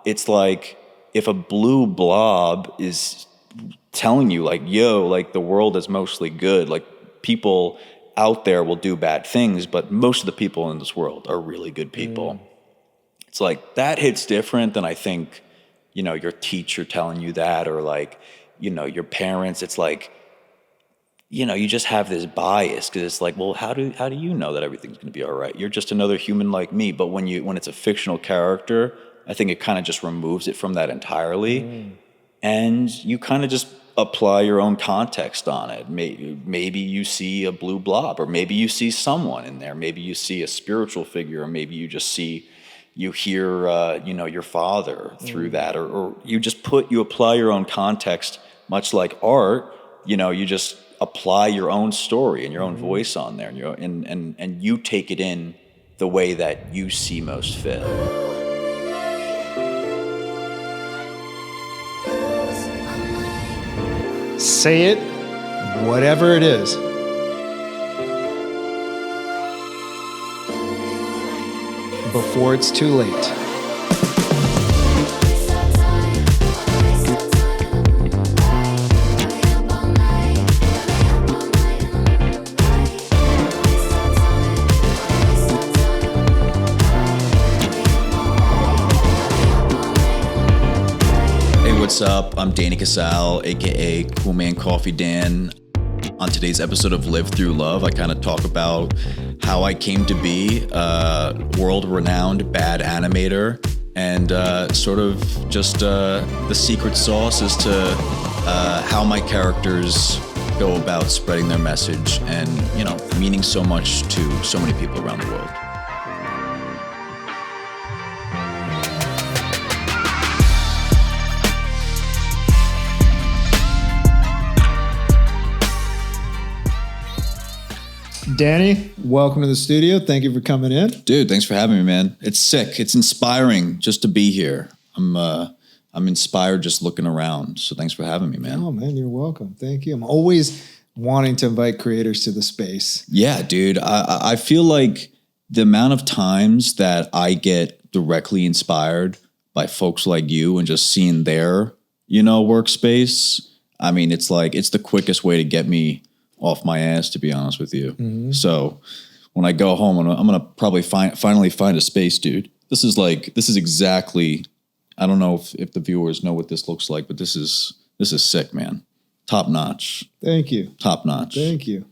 It's like if a blue blob is telling you like, yo, like the world is mostly good, like people out there will do bad things, but most of the people in this world are really good people. It's like that hits different than I think, your teacher telling you that, or like, your parents. It's like, you just have this bias because it's like, well, how do you know that everything's going to be all right? You're just another human like me. But when it's a fictional character, I think it kind of just removes it from that entirely, and you kind of just apply your own context on it. Maybe you see a blue blob, or maybe you see someone in there. Maybe you see a spiritual figure, or maybe you just you hear, your father through that, or you apply your own context, much like art. You just apply your own story and your own voice on there, and you take it in the way that you see most fit. Say it, whatever it is. Before it's too late. What's up? I'm Danny Casale, aka Cool Man Coffee Dan. On today's episode of Live Through Love, I kind of talk about how I came to be a world-renowned bad animator, and sort of just the secret sauce as to how my characters go about spreading their message and, meaning so much to so many people around the world. Danny, welcome to the studio. Thank you for coming in. Dude, thanks for having me, man. It's sick. It's inspiring just to be here. I'm inspired just looking around. So thanks for having me, man. Oh, man, you're welcome. Thank you. I'm always wanting to invite creators to the space. Yeah, dude. I feel like the amount of times that I get directly inspired by folks like you and just seeing their, workspace. I mean, it's like, it's the quickest way to get me off my ass, to be honest with you. Mm-hmm. So when I go home, I'm gonna probably finally find a space, dude. This is exactly. I don't know if the viewers know what this looks like, but this is sick, man. Top notch. Thank you. Top notch. Thank you.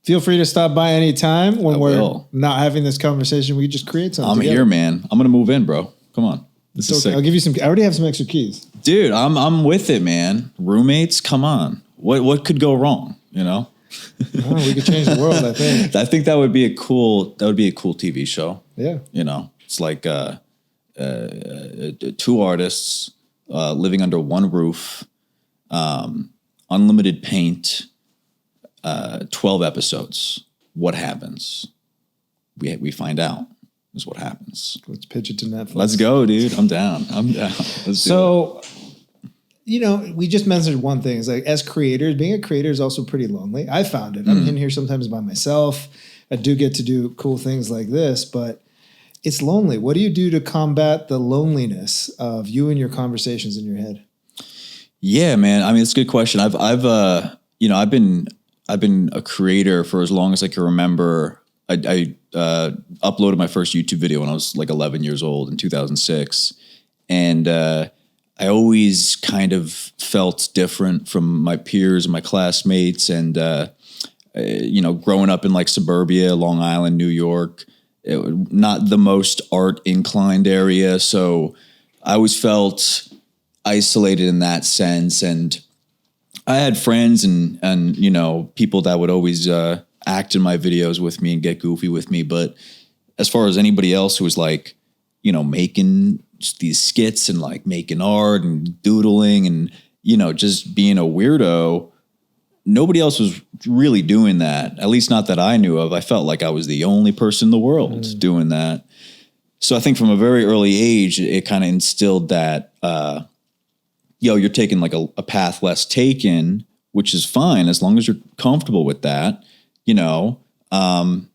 Feel free to stop by anytime when we're not having this conversation. We just create something. I'm together. Here, man. I'm gonna move in, bro. Come on. This is sick. I'll give you some. I already have some extra keys, dude. I'm with it, man. Roommates, come on. What could go wrong? Oh, we could change the world, I think. I think that would be a cool TV show. Yeah. It's like two artists living under one roof, unlimited paint, 12 episodes. What happens? We find out is what happens. Let's pitch it to Netflix. Let's go, dude. I'm down. Let's do it. We just mentioned one thing. It's like, as creators, being a creator is also pretty lonely. I found it. I'm in here sometimes by myself. I do get to do cool things like this, but it's lonely. What do you do to combat the loneliness of you and your conversations in your head? Yeah, man. I mean, it's a good question. I've been a creator for as long as I can remember. I uploaded my first YouTube video when I was like 11 years old in 2006. And, I always kind of felt different from my peers and my classmates, and growing up in like suburbia, Long Island, New York, not the most art inclined area, so I always felt isolated in that sense. And I had friends and people that would always act in my videos with me and get goofy with me, but as far as anybody else who was like, making these skits and like making art and doodling and, just being a weirdo, nobody else was really doing that. At least not that I knew of. I felt like I was the only person in the world doing that. So I think from a very early age, it kind of instilled that, you're taking like a path less taken, which is fine as long as you're comfortable with that, and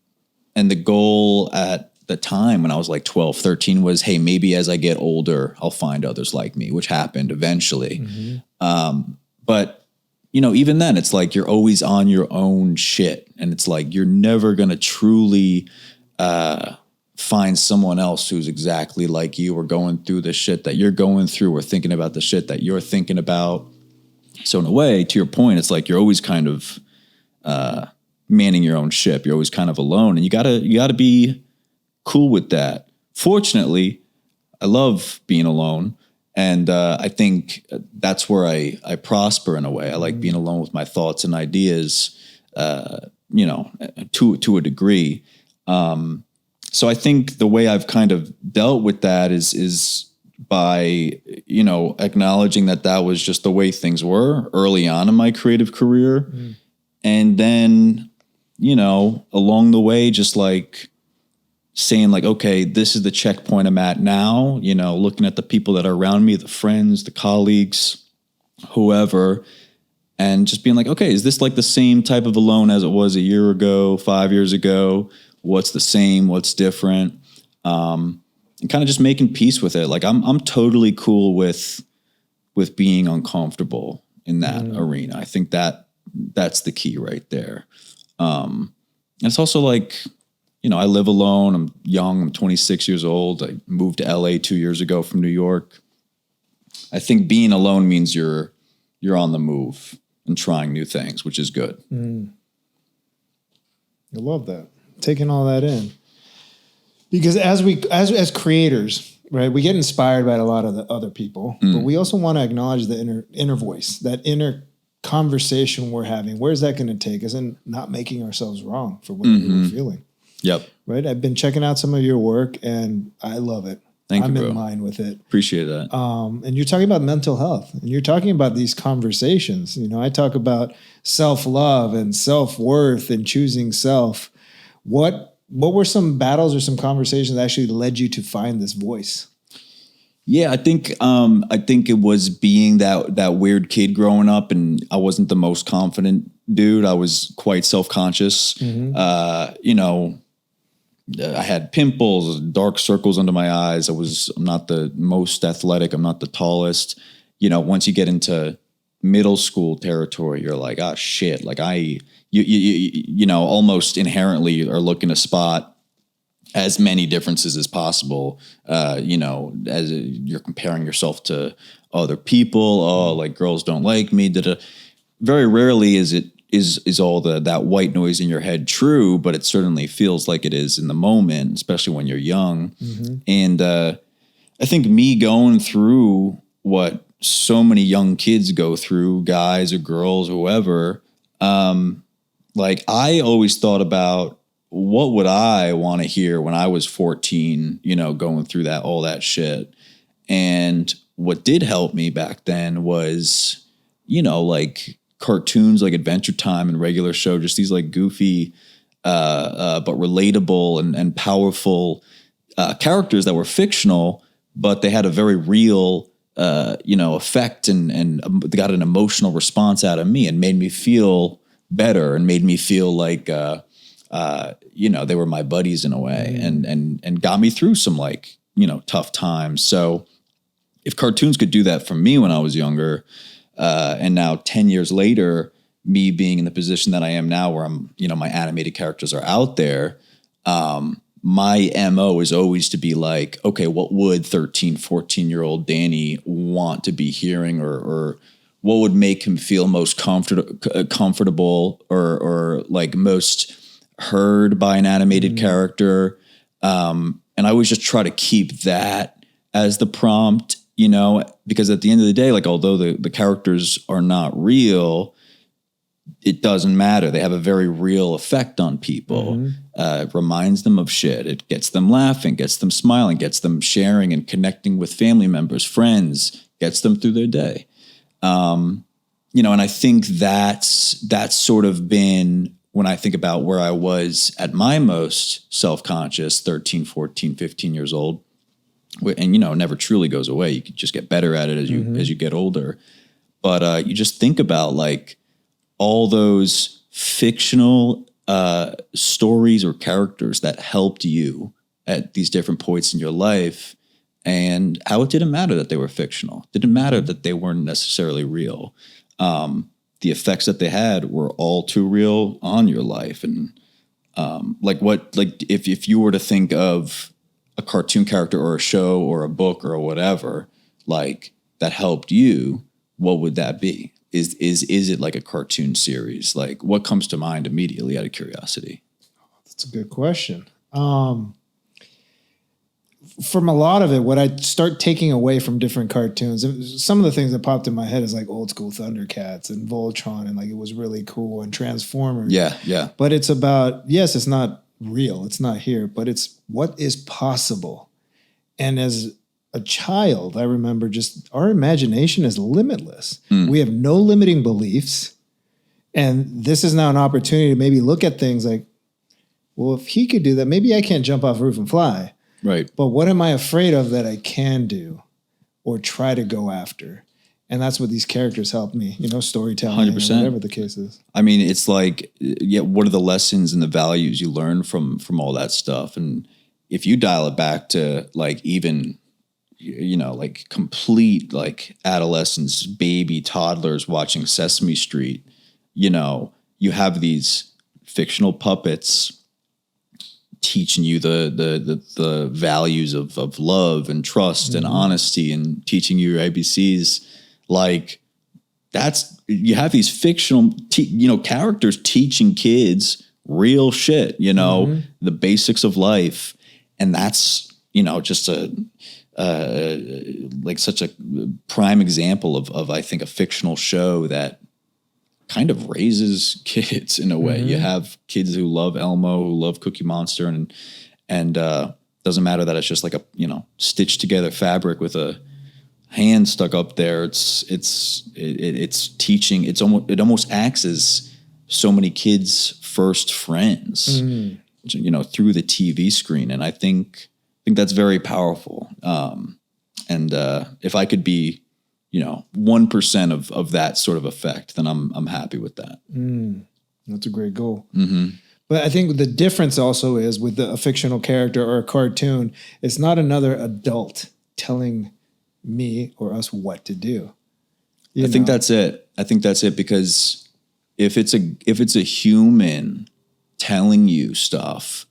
the goal at the time when I was like 12, 13 was, hey, maybe as I get older, I'll find others like me, which happened eventually. But, you know, even then it's like you're always on your own shit. And it's like you're never going to truly find someone else who's exactly like you or going through the shit that you're going through or thinking about the shit that you're thinking about. So in a way, to your point, it's like you're always kind of manning your own ship. You're always kind of alone, and you gotta be cool with that. Fortunately, I love being alone, and I think that's where I prosper in a way. I like being alone with my thoughts and ideas, you know, to a degree. So I think the way I've kind of dealt with that is by, you know, acknowledging that was just the way things were early on in my creative career. And then, you know, along the way, just like saying like, okay, this is the checkpoint I'm at now, you know, looking at the people that are around me, the friends, the colleagues, whoever, and just being like, okay, is this like the same type of alone as it was a year ago, 5 years ago? What's the same? What's different? And kind of just making peace with it. Like I'm totally cool with being uncomfortable in that arena. I think that's the key right there. And it's also like, you know, I live alone. I'm young. I'm 26 years old. I moved to LA 2 years ago from New York. I think being alone means you're on the move and trying new things, which is good. I love that. Taking all that in, because as creators, right, we get inspired by a lot of the other people, but we also want to acknowledge the inner voice, that inner conversation we're having. Where's that going to take us, and not making ourselves wrong for what we're feeling. Yep. Right. I've been checking out some of your work, and I love it. I'm in line with it. Appreciate that. And you're talking about mental health, and you're talking about these conversations. You know, I talk about self-love and self-worth and choosing self. What were some battles or some conversations that actually led you to find this voice? Yeah, I think it was being that weird kid growing up, and I wasn't the most confident dude. I was quite self-conscious. You know, I had pimples, dark circles under my eyes. I'm not the most athletic. I'm not the tallest. You know, once you get into middle school territory, you're like, oh shit, like you know, almost inherently are looking to spot as many differences as possible. You know, as you're comparing yourself to other people. Oh, like girls don't like me. Very rarely is all that white noise in your head true, but it certainly feels like it is in the moment, especially when you're young. And I think me going through what so many young kids go through, guys or girls, whoever, like I always thought about what would I want to hear when I was 14, you know, going through all that shit. And what did help me back then was, you know, like cartoons like Adventure Time and Regular Show, just these like goofy, but relatable and powerful characters that were fictional, but they had a very real, you know, effect and got an emotional response out of me and made me feel better and made me feel like, you know, they were my buddies in a way and got me through some like, you know, tough times. So if cartoons could do that for me when I was younger, and now 10 years later, me being in the position that I am now where I'm, you know, my animated characters are out there, my MO is always to be like, okay, what would 13, 14-year-old Danny want to be hearing or what would make him feel most comfortable or like most heard by an animated character. And I always just try to keep that as the prompt, you know, because at the end of the day, like, although the characters are not real, it doesn't matter. They have a very real effect on people. It reminds them of shit. It gets them laughing, gets them smiling, gets them sharing and connecting with family members, friends, gets them through their day. You know, and I think that's sort of been when I think about where I was at my most self-conscious, 13, 14, 15 years old. And, you know, it never truly goes away. You can just get better at it as you get older. But you just think about like all those fictional stories or characters that helped you at these different points in your life, and how it didn't matter that they were fictional. It didn't matter that they weren't necessarily real. The effects that they had were all too real on your life. And if you were to think of a cartoon character or a show or a book or whatever, like that helped you, what would that be? Is it like a cartoon series? Like, what comes to mind immediately out of curiosity? That's a good question. From a lot of it, what I start taking away from different cartoons, some of the things that popped in my head is like old school Thundercats and Voltron, and like it was really cool, and Transformers. Yeah. But it's about, yes, it's not real, it's not here, but it's what is possible. And as a child, I remember just our imagination is limitless. We have no limiting beliefs. And this is now an opportunity to maybe look at things like, well, if he could do that, maybe I can't jump off a roof and fly. Right. But what am I afraid of that I can do or try to go after? And that's what these characters help me, storytelling, 100%. whatever the case is. I mean, it's like, what are the lessons and the values you learn from all that stuff? And if you dial it back to like even, like complete like adolescence, baby toddlers watching Sesame Street, you have these fictional puppets teaching you the values of love and trust and honesty, and teaching you your ABCs. Like you have these fictional, characters teaching kids real shit, the basics of life. And that's, just such a prime example of, I think, a fictional show that kind of raises kids in a way. You have kids who love Elmo, who love Cookie Monster, and doesn't matter that it's just like a stitched together fabric with a hand stuck up there. It's teaching. It almost acts as so many kids' first friends, through the TV screen. And I think that's very powerful. And if I could be 1% of that sort of effect, then I'm happy with that. That's a great goal. But I think the difference also is with a fictional character or a cartoon, it's not another adult telling me or us what to do. I think that's it. Because if it's a human telling you stuff,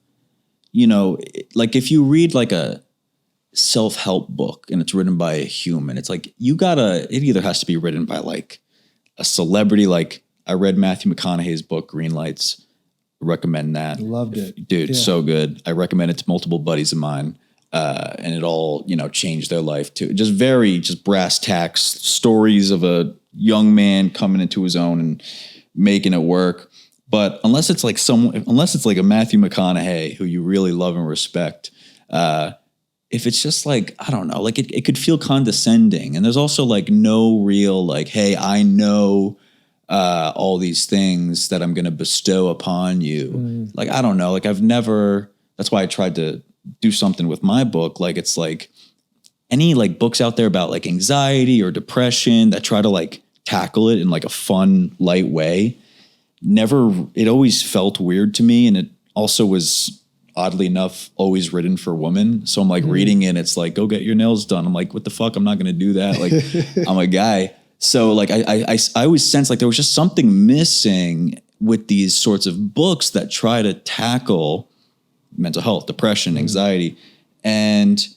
like if you read like a self-help book and it's written by a human, it's like it either has to be written by like a celebrity. Like I read Matthew McConaughey's book Green Lights, recommend that. Loved it, dude. So good. I recommend it to multiple buddies of mine, and it all changed their life too. Just brass tacks stories of a young man coming into his own and making it work. But unless it's like a Matthew McConaughey who you really love and respect, if it's just like, I don't know, like it could feel condescending. And there's also like no real like, hey, I know all these things that I'm going to bestow upon you. Like, I don't know, like that's why I tried to do something with my book. Like, it's like any like books out there about like anxiety or depression that try to like tackle it in like a fun, light way. It always felt weird to me. And it also was, oddly enough, always written for women. So I'm like reading it, it's like, go get your nails done. I'm like, what the fuck? I'm not going to do that. Like, I'm a guy. So like, I always sense like there was just something missing with these sorts of books that try to tackle mental health, depression, anxiety. And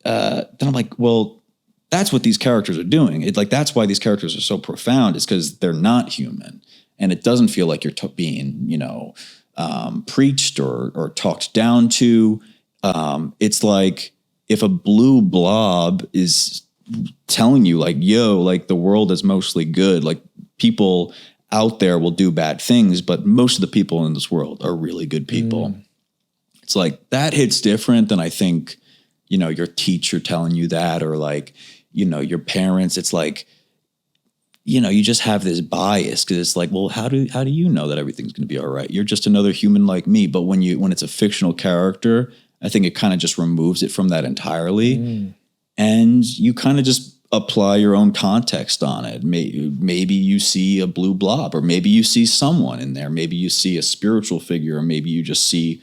then I'm like, well, that's what these characters are doing. That's why these characters are so profound, is because they're not human. And it doesn't feel like you're being, preached or talked down to. It's like if a blue blob is telling you like, yo, like the world is mostly good. Like people out there will do bad things, but most of the people in this world are really good people. It's like that hits different than I think, your teacher telling you that, or like, your parents. It's like, you just have this bias because it's like, well, how do you know that everything's going to be all right? You're just another human like me. But when it's a fictional character, I think it kind of just removes it from that entirely. And you kind of just apply your own context on it. Maybe you see a blue blob, or maybe you see someone in there. Maybe you see a spiritual figure, or maybe you just see,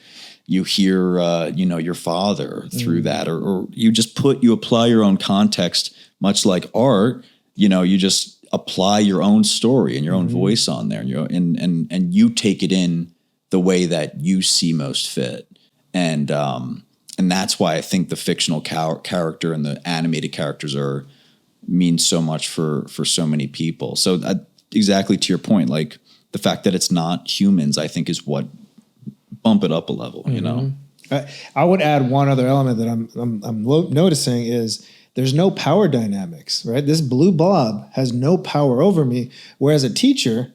you hear, your father through that, or you apply your own context, much like art, you just apply your own story and your own voice on there, and you take it in the way that you see most fit. And that's why I think the fictional character and the animated characters mean so much for so many people. So exactly to your point, like the fact that it's not humans, I think is what bump it up a level, I would add one other element that I'm noticing is there's no power dynamics, right? This blue blob has no power over me, whereas a teacher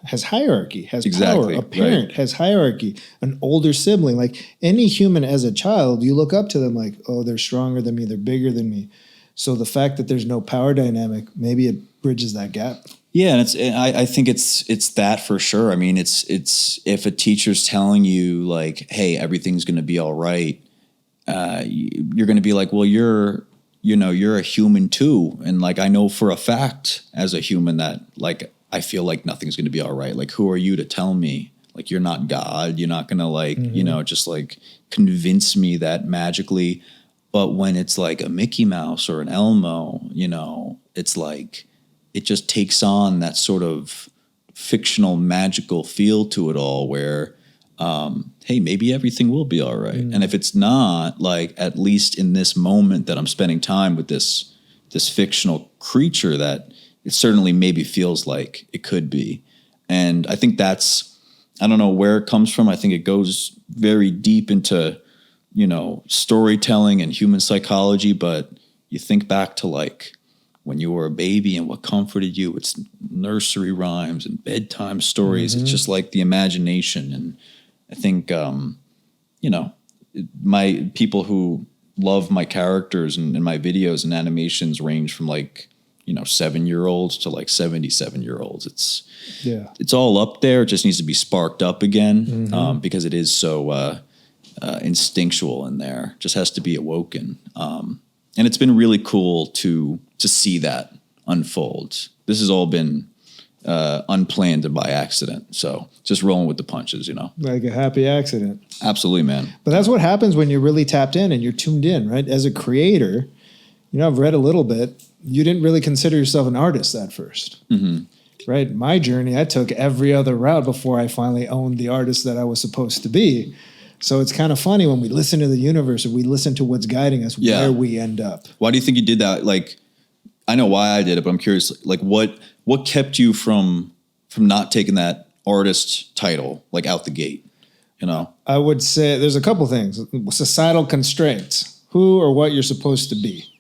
has hierarchy, has power. A parent has hierarchy. An older sibling, like any human as a child, you look up to them like, oh, they're stronger than me, they're bigger than me. So the fact that there's no power dynamic, maybe it bridges that gap. Yeah, and I think it's that for sure. I mean, it's if a teacher's telling you like, hey, everything's going to be all right, you're going to be like, well, you're a human too, and like I know for a fact as a human that like I feel like nothing's going to be all right. Like, who are you to tell me? Like, you're not God. You're not going to like just like convince me that magically. But when it's like a Mickey Mouse or an Elmo, it's like it just takes on that sort of fictional, magical feel to it all where, hey, maybe everything will be all right. And if it's not, like, at least in this moment that I'm spending time with this fictional creature that it certainly maybe feels like it could be. And I think that's, I don't know where it comes from. I think it goes very deep into, storytelling and human psychology, but you think back to like when you were a baby and what comforted you, it's nursery rhymes and bedtime stories. It's just like the imagination. And I think, my people who love my characters and my videos and animations range from like, 7-year-olds to like 77-year-olds. It's all up there. It just needs to be sparked up again because it is so instinctual in there. Just has to be awoken. And it's been really cool to see that unfold. This has all been unplanned and by accident. So just rolling with the punches, Like a happy accident. Absolutely, man. But that's what happens when you're really tapped in and you're tuned in, right? As a creator, I've read a little bit. You didn't really consider yourself an artist at first, right? My journey, I took every other route before I finally owned the artist that I was supposed to be. So it's kind of funny when we listen to the universe or we listen to what's guiding us, where we end up. Why do you think you did that? Like, I know why I did it, but I'm curious, like what kept you from not taking that artist title, like out the gate, I would say there's a couple things. Societal constraints, who or what you're supposed to be.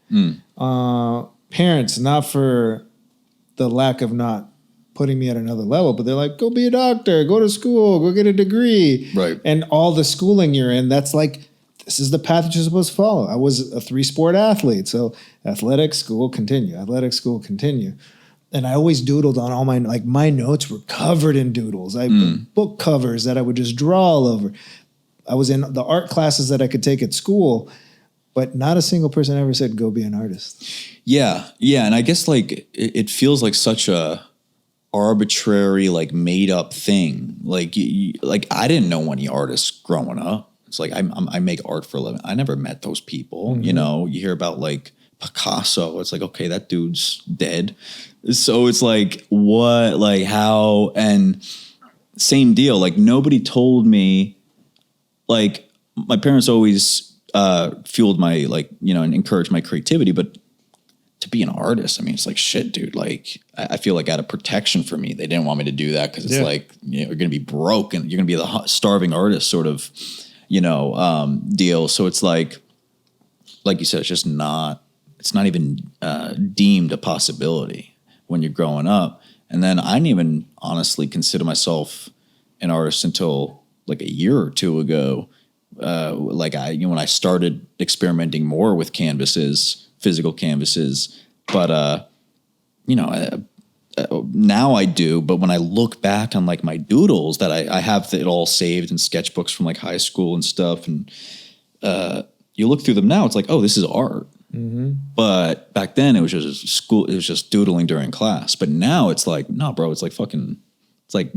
Parents, not for the lack of not putting me at another level, but they're like, go be a doctor, go to school, go get a degree. Right. And all the schooling you're in, that's like, this is the path that you're supposed to follow. I was a 3-sport athlete. So athletics, school, continue. Athletics, school, continue. And I always doodled on all my notes were covered in doodles. I put book covers that I would just draw all over. I was in the art classes that I could take at school, but not a single person ever said, go be an artist. Yeah. Yeah. And I guess like it feels like such a arbitrary, like made up thing. Like, I didn't know any artists growing up. It's like, I make art for a living. I never met those people. You hear about like Picasso. It's like, okay, that dude's dead. So it's like, what, like how, and same deal. Like nobody told me, like my parents always fueled my, like, and encouraged my creativity, but to be an artist, I mean, it's like, shit, dude, like I feel like out of protection for me, they didn't want me to do that. Cause it's like, you're going to be broke and you're going to be the starving artist sort of, deal. So it's like you said, it's not even deemed a possibility when you're growing up. And then I didn't even honestly consider myself an artist until like a year or two ago. When I started experimenting more with canvases, physical canvases, but, now I do, but when I look back on like my doodles that I have it all saved in sketchbooks from like high school and stuff. And, you look through them now, it's like, oh, this is art. But back then it was just school. It was just doodling during class. But now it's like, no, bro, it's like fucking, it's like,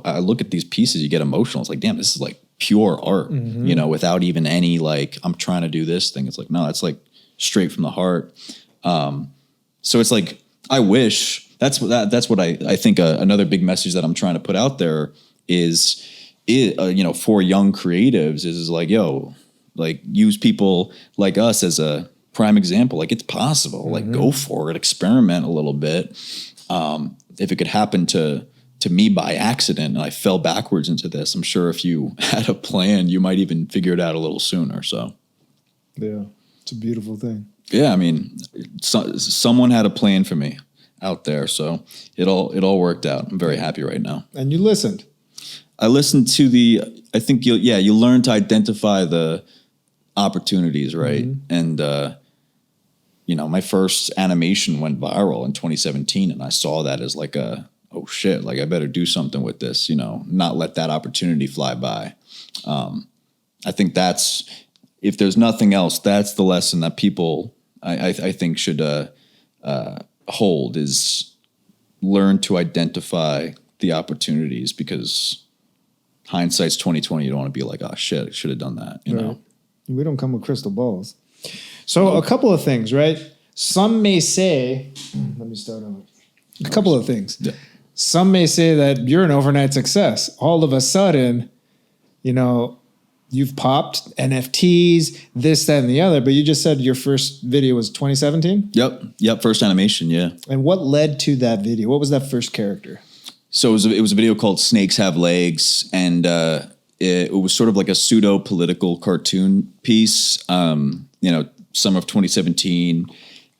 I look at these pieces, you get emotional. It's like, damn, this is like pure art, you know, without even any like, I'm trying to do this thing. It's like, no, it's like straight from the heart. So it's like, I wish that's what I think another big message that I'm trying to put out there is, you know, for young creatives is like, yo, like use people like us as a prime example. Like it's possible, like go for it, experiment a little bit. If it could happen to me by accident and I fell backwards into this, I'm sure if you had a plan, you might even figure it out a little sooner. So, yeah, it's a beautiful thing. Yeah, I mean, someone had a plan for me out there, so it all worked out. I'm very happy right now. And you listened. I listened to I think you learn to identify the opportunities, right? And you know, my first animation went viral in 2017, and I saw that as like oh shit, like I better do something with this, you know, not let that opportunity fly by. I think that's, if there's nothing else, that's the lesson that people I think should hold, is learn to identify the opportunities, because hindsight's 2020. You don't want to be like, oh shit, I should have done that. You know, we don't come with crystal balls. So a couple of things, right? Some may say, let me start on a couple of things. Yeah. Some may say that you're an overnight success. All of a sudden, you know, you've popped NFTs, this, that, and the other, but you just said your first video was 2017? Yep. First animation, yeah. And what led to that video? What was that first character? So it was a video called Snakes Have Legs, and it was sort of like a pseudo-political cartoon piece. You know, summer of 2017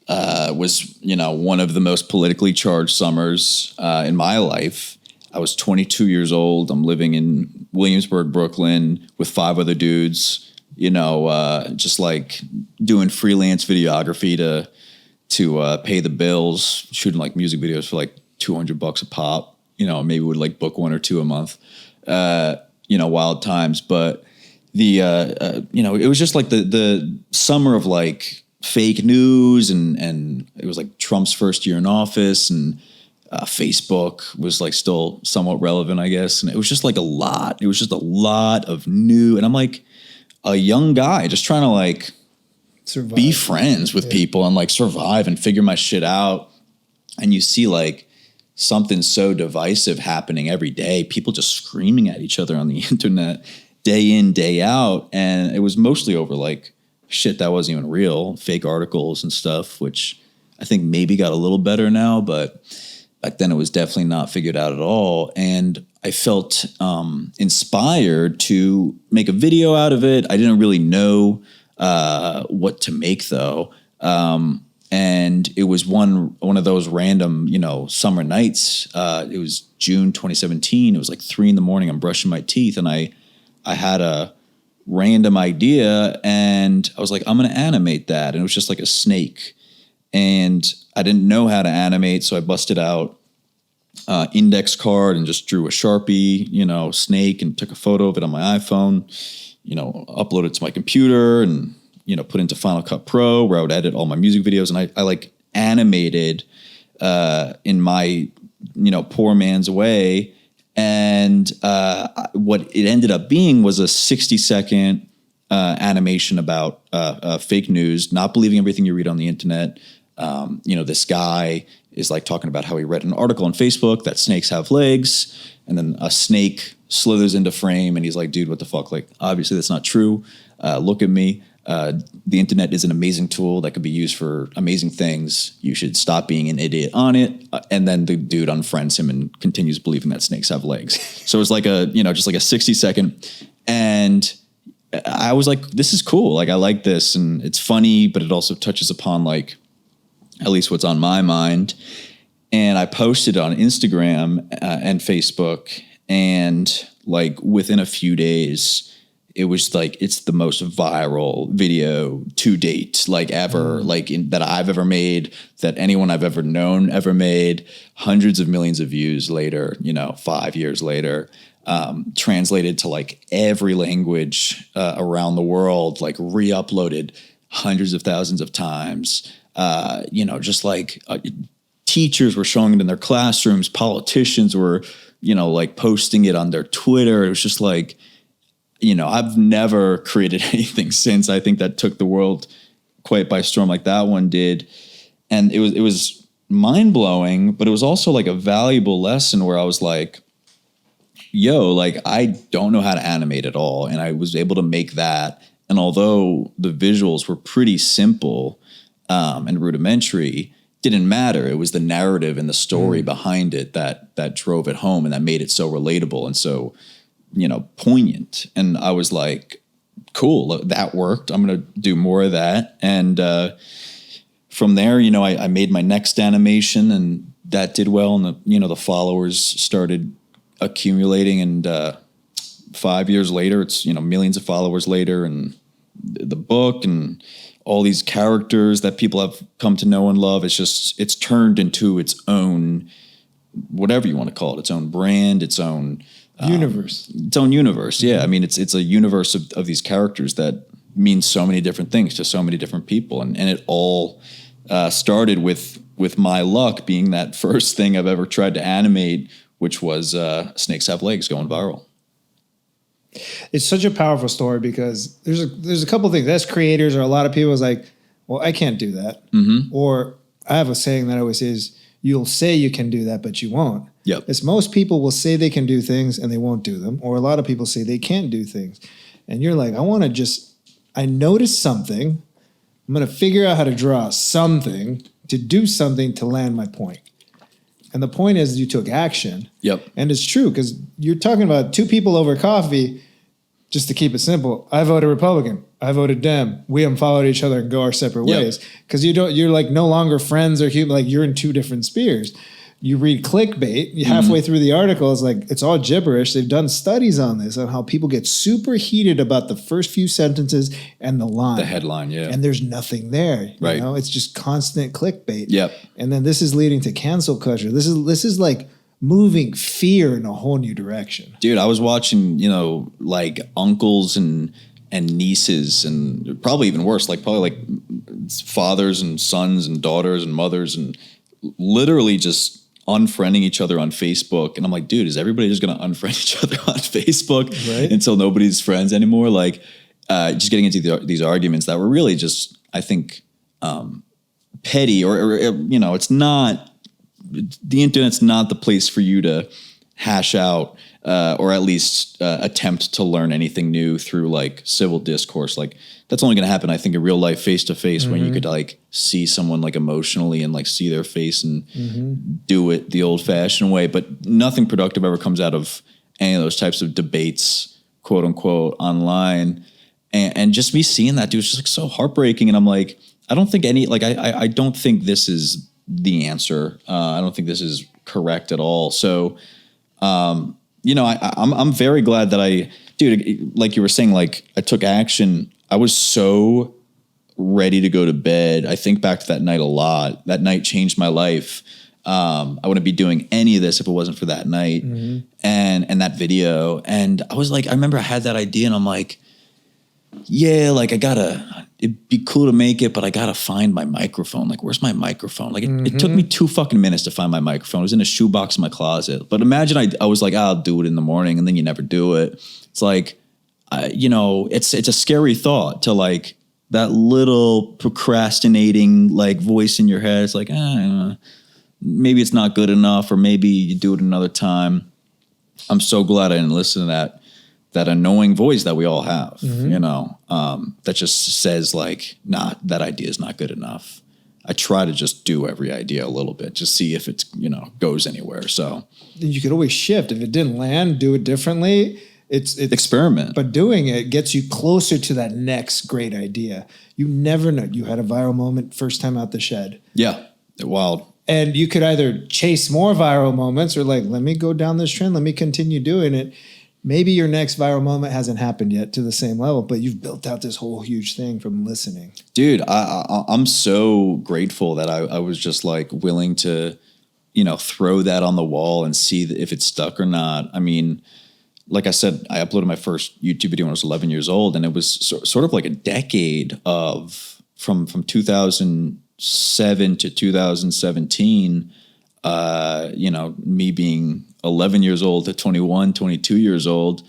was, you know, one of the most politically charged summers in my life. I was 22 years old. I'm living in Williamsburg, Brooklyn, with 5 other dudes, you know, just like doing freelance videography to pay the bills, shooting like music videos for like $200 a pop, you know, maybe would like book 1 or 2 a month, you know, wild times. But the, you know, it was just like the summer of like fake news, and it was like Trump's first year in office, and Facebook was like still somewhat relevant, I guess. And it was just like a lot. It was just a lot of new. And I'm like a young guy just trying to like be friends with people and like survive and figure my shit out. And you see like something so divisive happening every day, people just screaming at each other on the internet day in, day out. And it was mostly over like shit that wasn't even real, fake articles and stuff, which I think maybe got a little better now, but back then it was definitely not figured out at all. And I felt inspired to make a video out of it. I didn't really know what to make though. And it was one of those random, you know, summer nights. It was June 2017. It was like 3 a.m. I'm brushing my teeth, and I had a random idea, and I was like, I'm going to animate that. And it was just like a snake. And I didn't know how to animate, so I busted out index card and just drew a Sharpie, you know, snake, and took a photo of it on my iPhone, you know, uploaded it to my computer, and, you know, put into Final Cut Pro, where I would edit all my music videos. And I like animated in my, you know, poor man's way. And what it ended up being was a 60-second animation about fake news, not believing everything you read on the internet. You know, this guy is like talking about how he read an article on Facebook that snakes have legs, and then a snake slithers into frame, and he's like, dude, what the fuck? Like, obviously that's not true. Look at me. The internet is an amazing tool that could be used for amazing things. You should stop being an idiot on it. And then the dude unfriends him and continues believing that snakes have legs. So it was like just like a 60-second. And I was like, this is cool. Like, I like this, and it's funny, but it also touches upon like at least what's on my mind. And I posted on Instagram and Facebook, and like within a few days, it was like, it's the most viral video to date, like ever, like that I've ever made, that anyone I've ever known ever made. Hundreds of millions of views later, you know, 5 years later, translated to like every language around the world, like re-uploaded hundreds of thousands of times. You know, just like teachers were showing it in their classrooms, politicians were, you know, like posting it on their Twitter. It was just like, I've never created anything since. I think that took the world quite by storm like that one did. And it was mind blowing, but it was also like a valuable lesson where I was like, yo, like I don't know how to animate at all. And I was able to make that. And although the visuals were pretty simple and rudimentary, didn't matter. It was the narrative and the story behind it that drove it home and that made it so relatable and so, poignant. And I was like, cool, that worked. I'm going to do more of that. And from there, I made my next animation and that did well. And the followers started accumulating. And 5 years later, it's, millions of followers later, and the book and all these characters that people have come to know and love. It's turned into its own, whatever you want to call it, its own brand, its own universe. Its own universe. Yeah. I mean, it's a universe of these characters that means so many different things to so many different people. And it all started with my luck being that first thing I've ever tried to animate, which was Snakes Have Legs going viral. It's such a powerful story because there's a couple things. As creators, or a lot of people is like, well, I can't do that. Mm-hmm. Or I have a saying that I always say is, you'll say you can do that, but you won't. Yep. It's most people will say they can do things and they won't do them. Or a lot of people say they can't do things. And you're like, I noticed something. I'm going to figure out how to draw something to do something to land my point. And the point is you took action. Yep. And it's true because you're talking about two people over coffee. Just to keep it simple, I voted Republican. I voted Dem. We unfollowed each other and go our separate ways. Because you're like no longer friends or human. Like you're in two different spheres. You read clickbait. Halfway through the article, it's like it's all gibberish. They've done studies on this, on how people get super heated about the first few sentences and the line, the headline, yeah. And there's nothing there. Right. It's just constant clickbait. Yep. And then this is leading to cancel culture. This is like moving fear in a whole new direction. Dude, I was watching, like uncles and nieces and probably even worse, like fathers and sons and daughters and mothers and literally just unfriending each other on Facebook. And I'm like, dude, is everybody just going to unfriend each other on Facebook until nobody's friends anymore? Like just getting into these arguments that were really just, I think, petty or it's not, the internet's not the place for you to hash out or at least attempt to learn anything new through like civil discourse. Like that's only going to happen, I think, in real life, face to face, when you could like see someone like emotionally and like see their face and do it the old fashioned way. But nothing productive ever comes out of any of those types of debates, quote unquote, online. And just me seeing that, dude, was just like so heartbreaking. And I'm like, I don't think I don't think this is the answer. I don't think this is correct at all. So, I'm very glad that dude, like you were saying, like I took action. I was so ready to go to bed. I think back to that night a lot. That night changed my life. I wouldn't be doing any of this if it wasn't for that night and that video. And I was like, I remember I had that idea and I'm like, yeah, like it'd be cool to make it, but I gotta find my microphone. Like, where's my microphone? Like it took me 2 fucking minutes to find my microphone. It was in a shoebox in my closet. But imagine I was like, I'll do it in the morning, and then you never do it. It's like, it's a scary thought to like that little procrastinating like voice in your head. It's like, maybe it's not good enough, or maybe you do it another time. I'm so glad I didn't listen to that annoying voice that we all have, that just says like, nah, that idea is not good enough. I try to just do every idea a little bit, just see if it's, goes anywhere. So you could always shift. If it didn't land, do it differently. It's experiment. But doing it gets you closer to that next great idea. You never know. You had a viral moment first time out the shed. Yeah. Wild. And you could either chase more viral moments or like, let me go down this trend. Let me continue doing it. Maybe your next viral moment hasn't happened yet to the same level, but you've built out this whole huge thing from listening. Dude, I'm so grateful that I was just like willing to, throw that on the wall and see if it stuck or not. I mean, like I said, I uploaded my first YouTube video when I was 11 years old, and it was sort of like a decade of from 2007 to 2017, me being 11 years old to 21, 22 years old,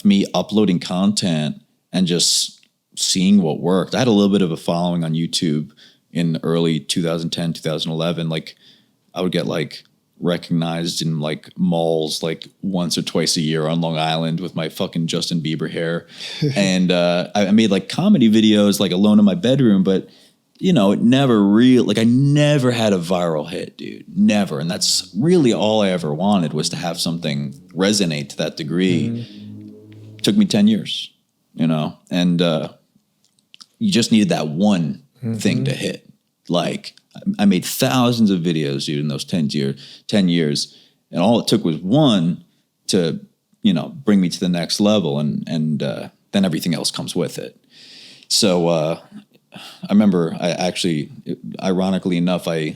me uploading content and just seeing what worked. I had a little bit of a following on YouTube in early 2010, 2011. Like I would get like recognized in like malls like once or twice a year on Long Island with my fucking Justin Bieber hair. And I made like comedy videos like alone in my bedroom, but you know, it never I never had a viral hit, dude. Never. And that's really all I ever wanted, was to have something resonate to that degree. Mm-hmm. Took me 10 years, you know, and you just needed that one thing to hit. Like I made thousands of videos, dude, in those 10 years. And all it took was one to, you know, bring me to the next level. And then everything else comes with it. So, I remember ironically enough, the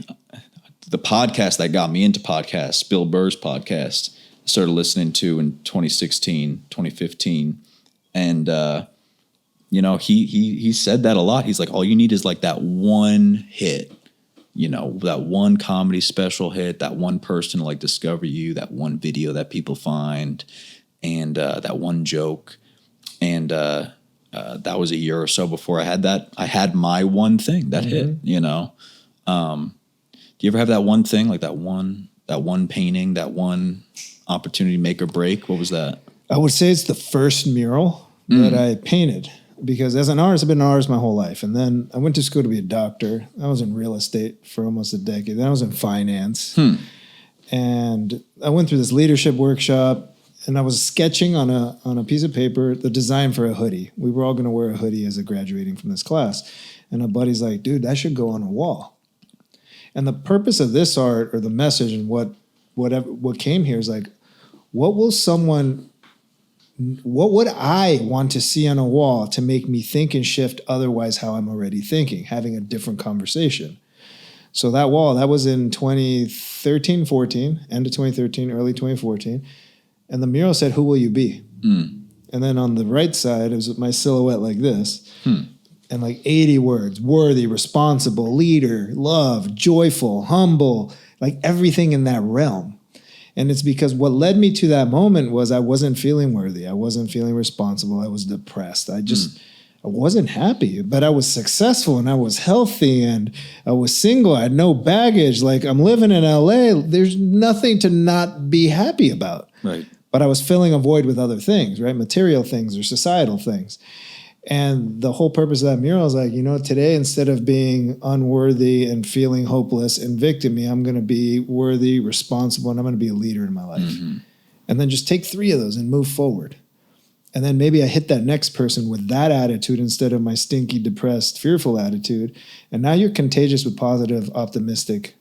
podcast that got me into podcasts, Bill Burr's podcast, I started listening to in 2016, 2015. And, you know, he said that a lot. He's like, all you need is like that one hit, you know, that one comedy special hit, that one person to like discover you, that one video that people find, and that one joke. And, that was a year or so before I had that. I had my one thing that hit, you know. Do you ever have that one thing, like that one painting, that one opportunity to make or break? What was that? I would say it's the first mural that I painted, because as an artist, I've been an artist my whole life. And then I went to school to be a doctor. I was in real estate for almost a decade. Then I was in finance. And I went through this leadership workshop. And I was sketching on a piece of paper the design for a hoodie. We were all going to wear a hoodie as a graduating from this class. And a buddy's like, dude, that should go on a wall. And the purpose of this art, or the message, and what came here is like, what would I want to see on a wall to make me think and shift otherwise how I'm already thinking, having a different conversation? So that wall, that was in 2013, 14, end of 2013, early 2014. And the mural said, who will you be? And then on the right side, it was my silhouette like this. And like 80 words: worthy, responsible, leader, love, joyful, humble, like everything in that realm. And it's because what led me to that moment was I wasn't feeling worthy. I wasn't feeling responsible. I was depressed. I wasn't happy, but I was successful and I was healthy and I was single. I had no baggage. Like, I'm living in LA. There's nothing to not be happy about. Right. But I was filling a void with other things, right? Material things or societal things. And the whole purpose of that mural is like, you know, today, instead of being unworthy and feeling hopeless and victim-y, I'm going to be worthy, responsible, and I'm going to be a leader in my life. And then just take 3 of those and move forward. And then maybe I hit that next person with that attitude instead of my stinky, depressed, fearful attitude. And now you're contagious with positive, optimistic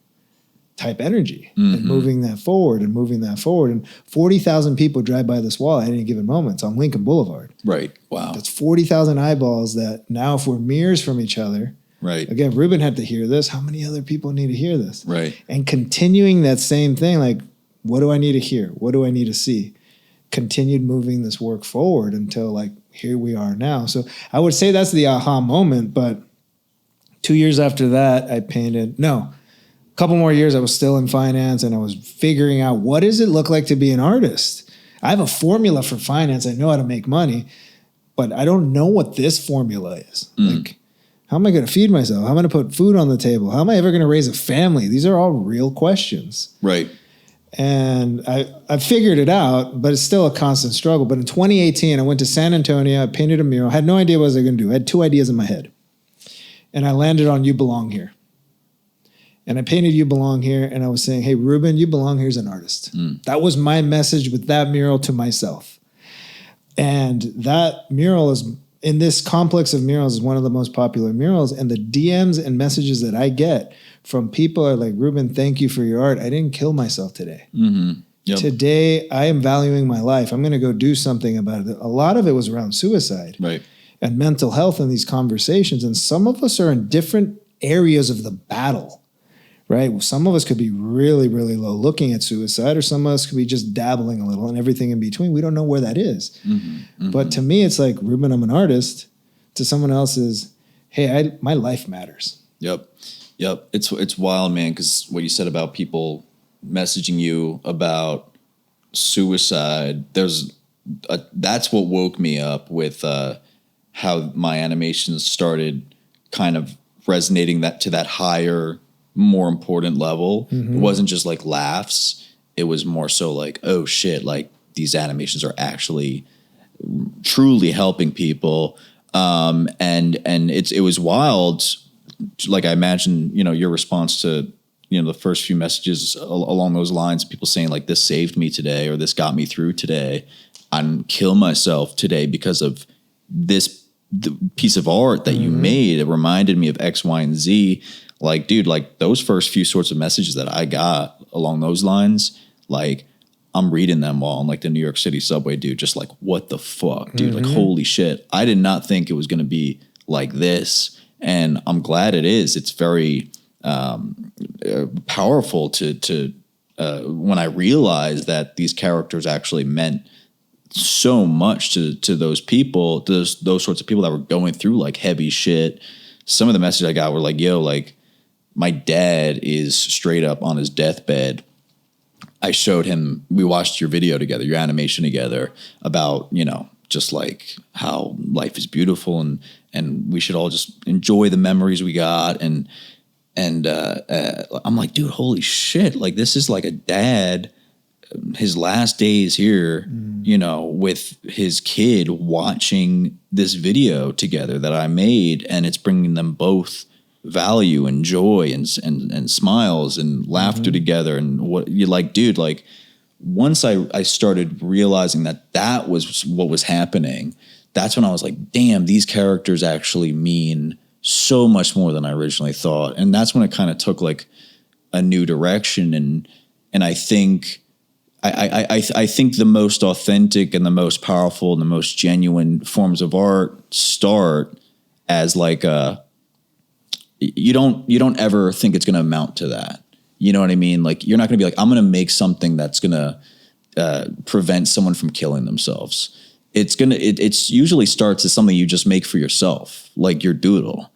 type energy and moving that forward and moving that forward. And 40,000 people drive by this wall at any given moment. It's on Lincoln Boulevard. Right. Wow. That's 40,000 eyeballs that now, if we're mirrors from each other, right. Again, Ruben had to hear this. How many other people need to hear this? Right. And continuing that same thing, like, what do I need to hear? What do I need to see? Continued moving this work forward until like here we are now. So I would say that's the aha moment. But 2 years after that, I painted, a couple more years, I was still in finance and I was figuring out, what does it look like to be an artist? I have a formula for finance. I know how to make money, but I don't know what this formula is. Like, how am I going to feed myself? How am I going to put food on the table? How am I ever going to raise a family? These are all real questions. Right. And I figured it out, but it's still a constant struggle. But in 2018, I went to San Antonio. I painted a mural. I had no idea what I was going to do. I had 2 ideas in my head. And I landed on You Belong Here. And I painted You Belong Here. And I was saying, hey, Ruben, you belong here as an artist. That was my message with that mural to myself. And that mural is, in this complex of murals, is one of the most popular murals. And the DMs and messages that I get from people are like, Ruben, thank you for your art. I didn't kill myself today. Yep. Today, I am valuing my life. I'm going to go do something about it. A lot of it was around suicide and mental health in these conversations. And some of us are in different areas of the battle, right? Some of us could be really, really low looking at suicide, or some of us could be just dabbling a little, and everything in between. We don't know where that is. But to me, it's like, Ruben, I'm an artist. To someone else is, hey, my life matters. Yep. It's wild, man, because what you said about people messaging you about suicide, there's that's what woke me up with how my animations started kind of resonating that to that higher, more important level. It wasn't just like laughs. It was more so like, oh shit, like these animations are actually truly helping people. And it was wild. Like I imagine, your response to, the first few messages along those lines, people saying like, this saved me today, or this got me through today. I'm kill myself today because of the piece of art that you made. It reminded me of X, Y, and Z. Like, dude, like those first few sorts of messages that I got along those lines, like I'm reading them while on like the New York City subway, dude, just like, what the fuck, dude? Like, holy shit. I did not think it was going to be like this. And I'm glad it is. It's very powerful to when I realized that these characters actually meant so much to those people, those sorts of people that were going through like heavy shit. Some of the messages I got were like, yo, like my dad is straight up on his deathbed. I showed him, we watched your video together, your animation together about, just like how life is beautiful and we should all just enjoy the memories we got. And I'm like, dude, holy shit. Like this is like a dad, his last days here, with his kid watching this video together that I made, and it's bringing them both value and joy and smiles and laughter together. And what you're like, dude, like once I started realizing that was what was happening, that's when I was like, damn, these characters actually mean so much more than I originally thought. And that's when it kind of took like a new direction. And I think, I think the most authentic and the most powerful and the most genuine forms of art start as like you don't ever think it's going to amount to that. You know what I mean? Like you're not going to be like, I'm going to make something that's going to prevent someone from killing themselves. It's usually starts as something you just make for yourself, like your doodle.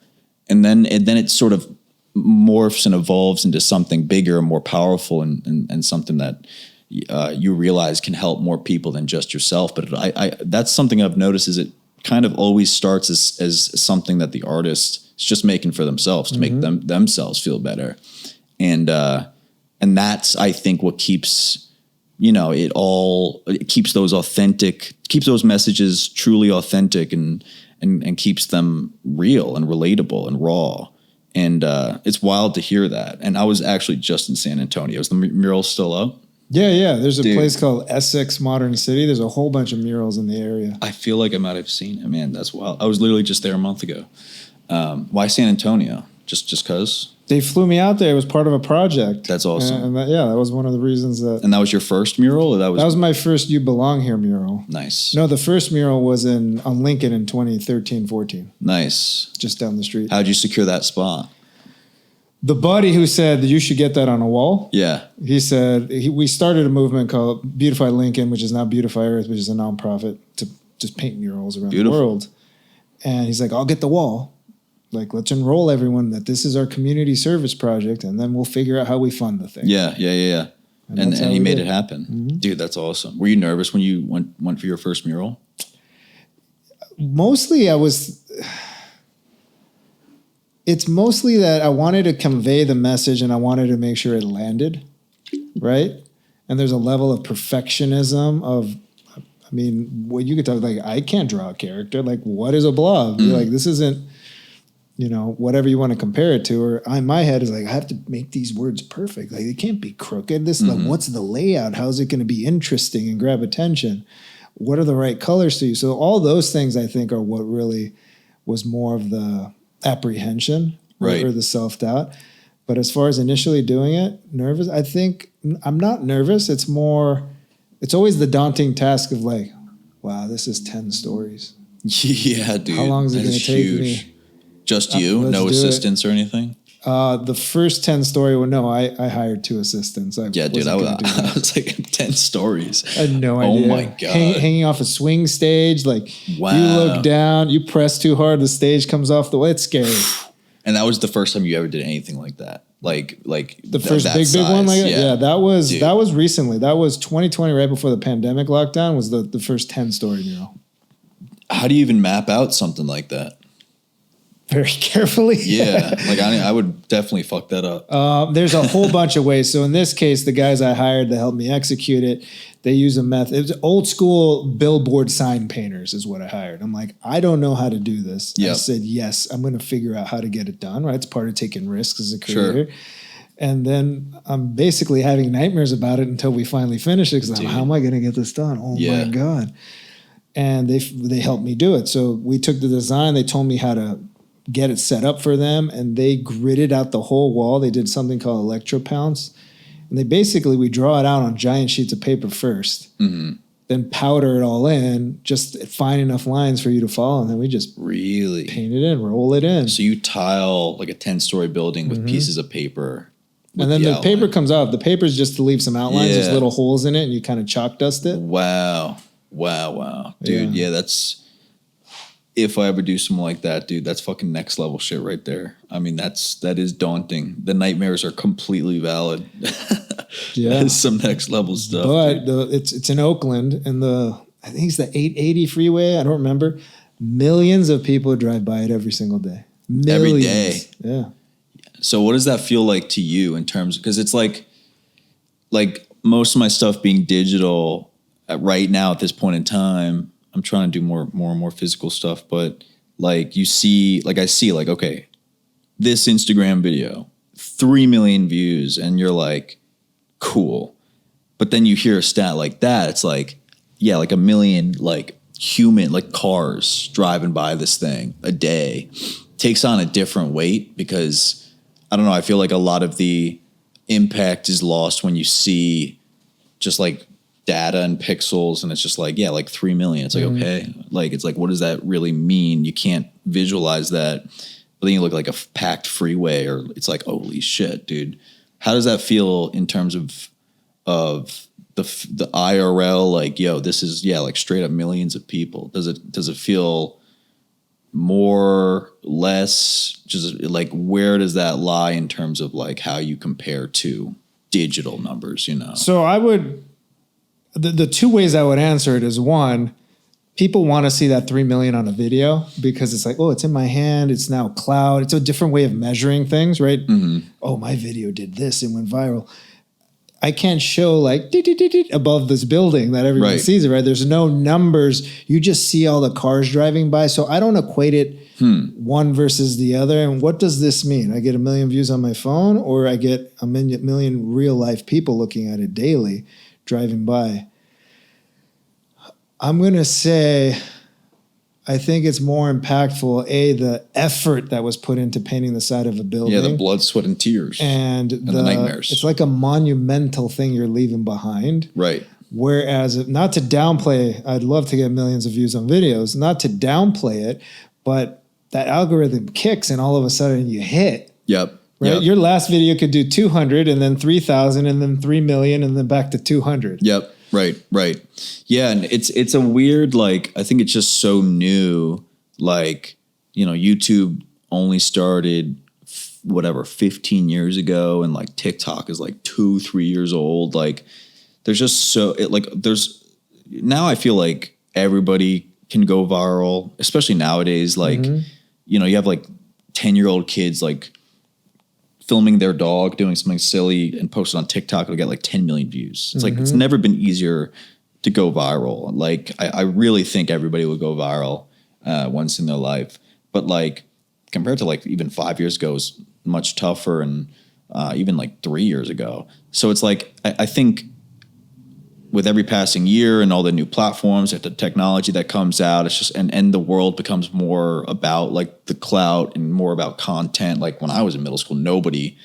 And then it sort of morphs and evolves into something bigger and more powerful and something that you realize can help more people than just yourself. But I that's something I've noticed is it kind of always starts as something that the artist is just making for themselves to make themselves feel better. And that's, I think, what keeps, it keeps those messages truly authentic and keeps them real and relatable and raw. And it's wild to hear that. And I was actually just in San Antonio. Is the mural still up? Yeah. There's a place called Essex Modern City. There's a whole bunch of murals in the area. I feel like I might have seen it. Man, that's wild. I was literally just there a month ago. Why San Antonio? Just because? They flew me out there. It was part of a project. That's awesome. And that was one of the reasons that... And that was your first mural? Or that was my first You Belong Here mural. Nice. No, the first mural was on Lincoln in 2013-14. Nice. Just down the street. How'd you secure that spot? The buddy who said you should get that on a wall. Yeah. He said, we started a movement called Beautify Lincoln, which is now Beautify Earth, which is a nonprofit to just paint murals around the world. And he's like, I'll get the wall. Like, let's enroll everyone that this is our community service project, and then we'll figure out how we fund the thing. Yeah. And he made it happen. Mm-hmm. Dude, that's awesome. Were you nervous when you went for your first mural? Mostly it's mostly that I wanted to convey the message and I wanted to make sure it landed, right? And there's a level of perfectionism what you could talk, like, I can't draw a character. Like, what is a blob? Mm-hmm. Like, this isn't, whatever you want to compare it to. Or in my head is like, I have to make these words perfect. Like, it can't be crooked. This is like, what's the layout? How is it going to be interesting and grab attention? What are the right colors to you? So all those things, I think, are what really was more of the apprehension, right, or the self-doubt. But as far as initially doing it, nervous, I think I'm not nervous. It's always the daunting task of like, wow, this is 10 stories. Yeah, dude. How long is it going to take me? Just you? No assistants or anything? The first 10 story, I hired 2 assistants. I was like 10 stories. I had no idea. Oh my God. Hanging off a swing stage. Like, wow. You look down, you press too hard, the stage comes off the way. It's scary. And that was the first time you ever did anything like that? Like the first big one, like yeah. that was recently. That was 2020, right before the pandemic lockdown. Was the first 10 story mural. How do you even map out something like that? Very carefully. Yeah, like I would definitely fuck that up. There's a whole bunch of ways. So in this case, the guys I hired to help me execute it, they use a method. It was old school billboard sign painters is what I hired. I'm like, I don't know how to do this. Yep. I said, yes, I'm going to figure out how to get it done. Right, it's part of taking risks as a creator. Sure. And then I'm basically having nightmares about it until we finally finish it. Because how am I going to get this done? Oh my God. And they helped me do it. So we took the design. They told me how to get it set up for them, and they gridded out the whole wall. They did something called electropounce, and we draw it out on giant sheets of paper first, then powder it all in, just fine enough lines for you to follow, and then we just really paint it in, roll it in. So you tile like a 10-story building with pieces of paper. And then the paper comes off. The paper is just to leave some outlines, just little holes in it, and you kind of chalk dust it. Wow. Dude, yeah, that's... If I ever do something like that, dude, that's fucking next level shit right there. I mean, that is daunting. The nightmares are completely valid. Yeah, that is some next level stuff. But it's in Oakland, and I think it's the 880 freeway. I don't remember. Millions of people drive by it every single day. Millions. Every day. Yeah. So what does that feel like to you in terms? Because it's like most of my stuff being digital right now at this point in time. I'm trying to do more and more physical stuff, but like I see, okay, this Instagram video, 3 million views, and you're like, cool. But then you hear a stat like that, it's like, yeah, like 1 million, like human, like cars driving by this thing a day takes on a different weight because I don't know, I feel like a lot of the impact is lost when you see just like data and pixels, and it's just like, yeah, like 3 million. It's like, okay, like, it's like, what does that really mean? You can't visualize that. But then you look like a packed freeway, or it's like, holy shit, dude. How does that feel in terms of the IRL? Like, yo, this is, yeah, like straight up millions of people. Does it feel more, less, just like, where does that lie in terms of like how you compare to digital numbers, you know? So I would, the two ways I would answer it is, one, people want to see that 3 million on a video because it's like, oh, it's in my hand. It's now cloud. It's a different way of measuring things, right? Oh, my video did this and went viral. I can't show like above this building that everyone sees it, right? There's no numbers. You just see all the cars driving by. So I don't equate it one versus the other. And what does this mean? I get 1 million views on my phone, or I get a million real life people looking at it daily, driving by? I'm going to say, I think it's more impactful, the effort that was put into painting the side of a building. Yeah, the blood, sweat, and tears. And the nightmares. It's like a monumental thing you're leaving behind. Right. Whereas, not to downplay, I'd love to get millions of views on videos, not to downplay it, but that algorithm kicks and all of a sudden you hit. Yep. Right? Yep. Your last video could do 200 and then 3,000 and then 3 million and then back to 200. Yep. Right. Yeah. And it's a weird, like, I think it's just so new. Like, you know, YouTube only started 15 years ago. And like TikTok is like 2-3 years old. Like there's just now I feel like everybody can go viral, especially nowadays. Like, you know, you have like 10-year-old kids, like, filming their dog doing something silly and post it on TikTok, it'll get like 10 million views. It's like, it's never been easier to go viral. Like, I really think everybody will go viral once in their life. But like, compared to like even 5 years ago, is much tougher, and even like 3 years ago. So it's like, I think with every passing year and all the new platforms and the technology that comes out, it's just, and the world becomes more about like the clout and more about content. Like when I was in middle school, nobody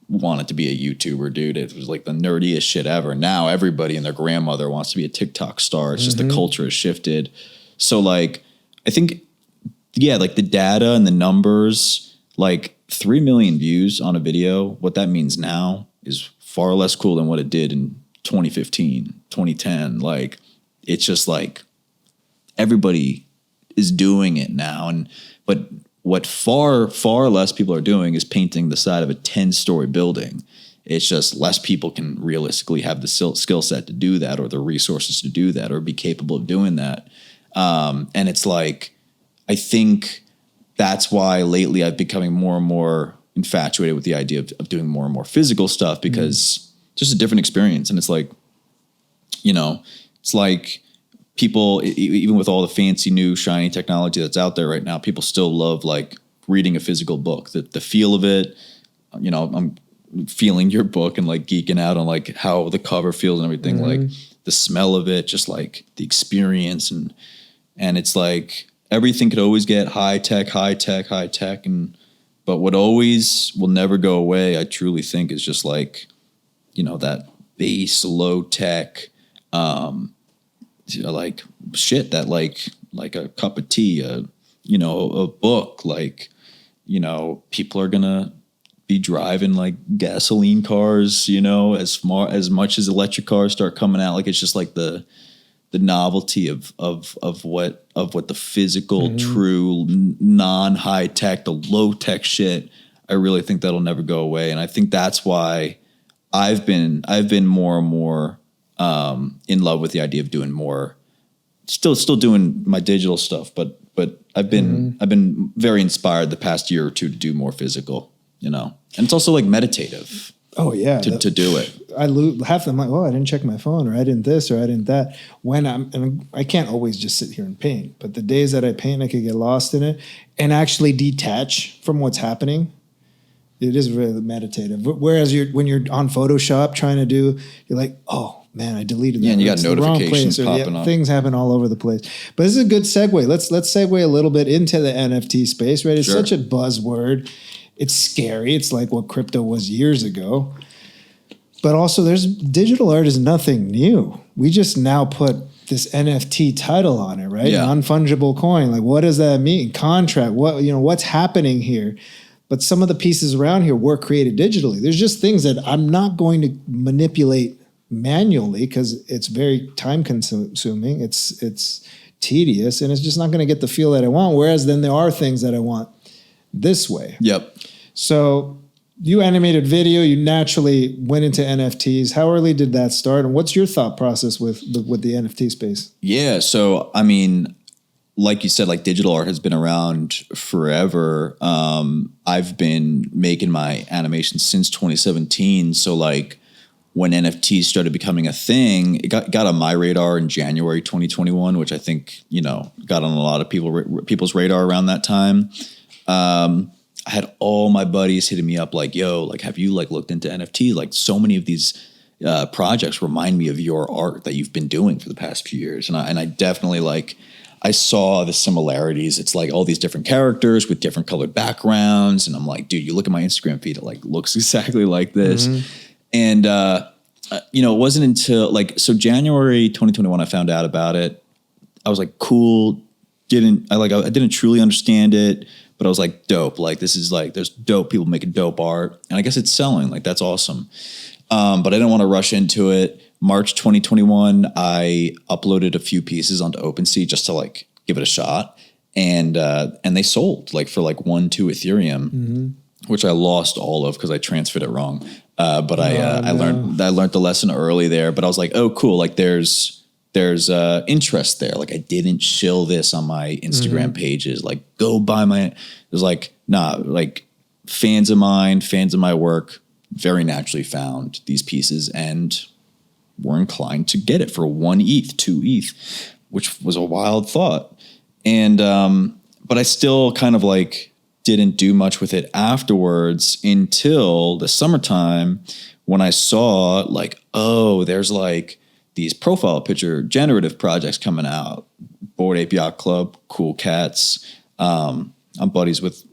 wanted to be a YouTuber, dude. It was like the nerdiest shit ever. Now everybody and their grandmother wants to be a TikTok star. It's just the culture has shifted. So like, I think, yeah, like the data and the numbers, like 3 million views on a video, what that means now is far less cool than what it did in 2015, 2010. Like, it's just like everybody is doing it now. But what far, far less people are doing is painting the side of a 10-story building. It's just less people can realistically have the skill set to do that, or the resources to do that, or be capable of doing that. And it's like, I think that's why lately I've becoming more and more infatuated with the idea of doing more and more physical stuff, because just a different experience. And it's like, it's like people, even with all the fancy new shiny technology that's out there right now, people still love like reading a physical book, the feel of it. I'm feeling your book and like geeking out on like how the cover feels and everything, like the smell of it, just like the experience. And it's like everything could always get high tech. But what always will never go away, I truly think, is just like, that base low tech, like shit that like a cup of tea, a book, like, people are gonna be driving like gasoline cars, as much as electric cars start coming out. Like, it's just like the novelty of what the physical, true, non-high tech, the low tech shit. I really think that'll never go away. And I think that's why I've been more and more in love with the idea of doing more, still doing my digital stuff, but I've been very inspired the past year or two to do more physical, and it's also like meditative. Oh yeah, to do it. I lose half the time. I didn't check my phone, or I didn't this, or I didn't that. And I can't always just sit here and paint, but the days that I paint, I could get lost in it and actually detach from what's happening. It is really meditative. Whereas when you're on Photoshop trying to do, you're like, oh man, I deleted that. Yeah, and you got notifications popping up. Things happen all over the place. But this is a good segue. Let's segue a little bit into the NFT space, right? It's such a buzzword. It's scary. It's like what crypto was years ago. But also digital art is nothing new. We just now put this NFT title on it, right? Yeah. Non-fungible coin. Like, what does that mean? Contract. What's happening here? But some of the pieces around here were created digitally. There's just things that I'm not going to manipulate manually because it's very time consuming. It's tedious, and it's just not going to get the feel that I want. Whereas then there are things that I want this way. Yep. So you animated video, you naturally went into NFTs. How early did that start? And what's your thought process with the NFT space? Yeah. So, I mean, like you said, like digital art has been around forever. I've been making my animations since 2017. So like when NFTs started becoming a thing, it got on my radar in January 2021, which I think, got on a lot of people's radar around that time. I had all my buddies hitting me up like, yo, like, have you like looked into NFT? Like so many of these projects remind me of your art that you've been doing for the past few years. And I definitely I saw the similarities. It's like all these different characters with different colored backgrounds. And I'm like, dude, you look at my Instagram feed, it like looks exactly like this. And, it wasn't until so January 2021, I found out about it. I was like, cool. I didn't truly understand it, but I was like, dope. Like, this is like, there's dope people making dope art. And I guess it's selling. Like, that's awesome. But I didn't want to rush into it. March 2021, I uploaded a few pieces onto OpenSea just to like give it a shot. And they sold for 1-2 Ethereum, which I lost all of because I transferred it wrong. But I learned the lesson early there, but I was like, oh, cool. Like there's interest there. Like I didn't shill this on my Instagram pages. Like go buy it was like, nah, like fans of mine, fans of my work very naturally found these pieces and were inclined to get it for 1 ETH, 2 ETH, which was a wild thought. And, but I still kind of didn't do much with it afterwards until the summertime when I saw there's these profile picture generative projects coming out. Bored Ape Yacht Club, Cool Cats. I'm buddies with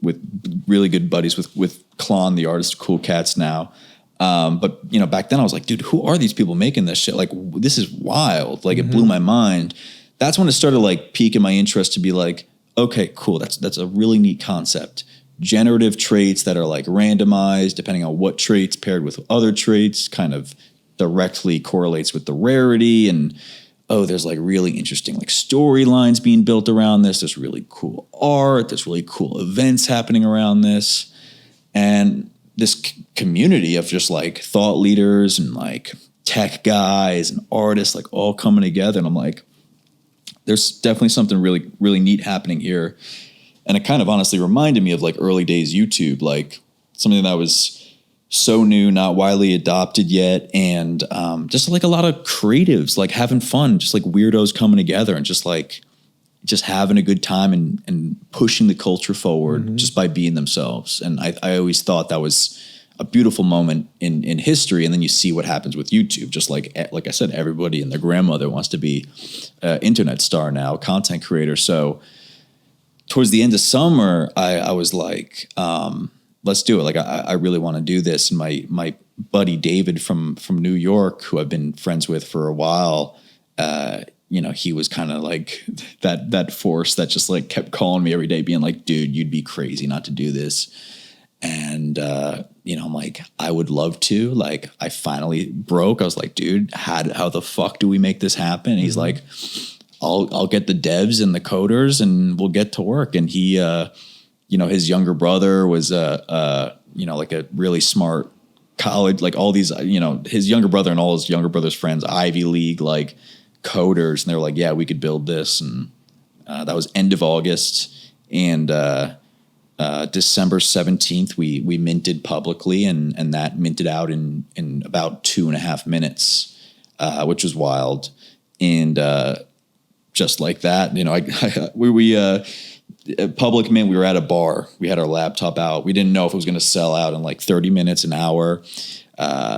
really good buddies with Klon, the artist, Cool Cats now. But back then I was like, dude, who are these people making this shit? Like, this is wild. Like, it blew my mind. That's when it started piquing my interest to be like, okay, cool. That's a really neat concept. Generative traits that are randomized depending on what traits paired with other traits kind of directly correlates with the rarity. And oh, there's like really interesting like storylines being built around this. There's really cool art. There's really cool events happening around this. And this community of just like thought leaders and like tech guys and artists like all coming together. And I'm like, there's definitely something really, really neat happening here. And it kind of honestly reminded me of like early days YouTube, like something that was so new, not widely adopted yet. And just like a lot of creatives, like having fun, just like weirdos coming together and just having a good time and pushing the culture forward just by being themselves. And I always thought that was a beautiful moment in history. And then you see what happens with YouTube. Just like I said, everybody and their grandmother wants to be an internet star now, content creator. So towards the end of summer, I was like, let's do it. Like, I really want to do this. And my buddy David from New York, who I've been friends with for a while, he was kind of like that force that just like kept calling me every day, being like, dude, you'd be crazy not to do this. And, I'm like, I would love to. Like, I finally broke. I was like, dude, how the fuck do we make this happen? And he's like, I'll get the devs and the coders and we'll get to work. And he, his younger brother was, like a really smart college, like all these, his younger brother and all his younger brother's friends, Ivy League, like coders. And they were like, yeah, we could build this. And that was end of August. And December 17th, we minted publicly, and that minted out in about 2.5 minutes, which was wild. And just like that, public mint, we were at a bar. We had our laptop out. We didn't know if it was going to sell out in like 30 minutes, an hour.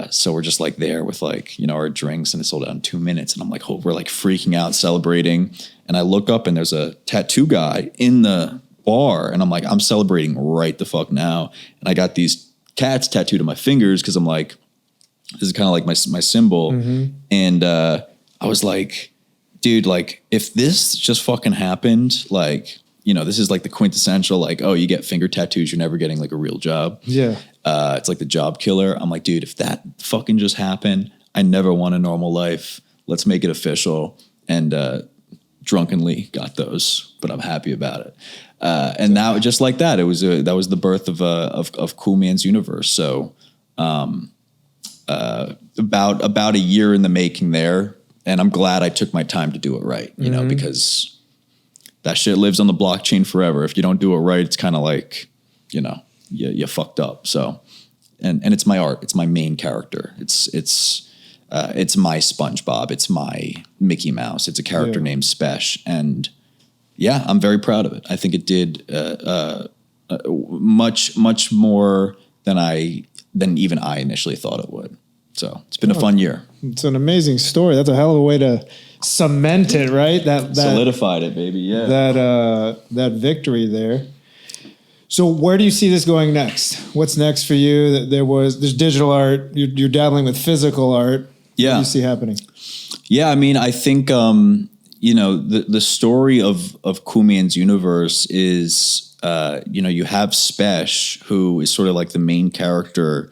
So we're just like there with like, our drinks, and it sold out in 2 minutes. And I'm like, we're like freaking out, celebrating. And I look up and there's a tattoo guy in the bar, and I'm like, I'm celebrating right the fuck now. And I got these cats tattooed on my fingers because I'm like, this is kind of like my symbol. And I was like, dude, like if this just fucking happened, like, this is like the quintessential, like, oh, you get finger tattoos, you're never getting like a real job. Yeah. It's like the job killer. I'm like, dude, if that fucking just happened, I never want a normal life. Let's make it official. And drunkenly got those, but I'm happy about it. And now, just like that, that was the birth of Cool Man's Universe. So, about a year in the making there, and I'm glad I took my time to do it right. Because that shit lives on the blockchain forever. If you don't do it right, it's kind of like, you fucked up. So, and it's my art. It's my main character. It's my SpongeBob. It's my Mickey Mouse. It's a character named Spesh, and yeah, I'm very proud of it. I think it did much more than even I initially thought it would. So it's been a fun year. It's an amazing story. That's a hell of a way to cement it, right? That solidified it, baby. Yeah. That victory there. So where do you see this going next? What's next for you? There's digital art. You're dabbling with physical art. Yeah. What do you see happening? Yeah, I mean, I think the story of Cool Man's Universe is you have Spesh, who is sort of like the main character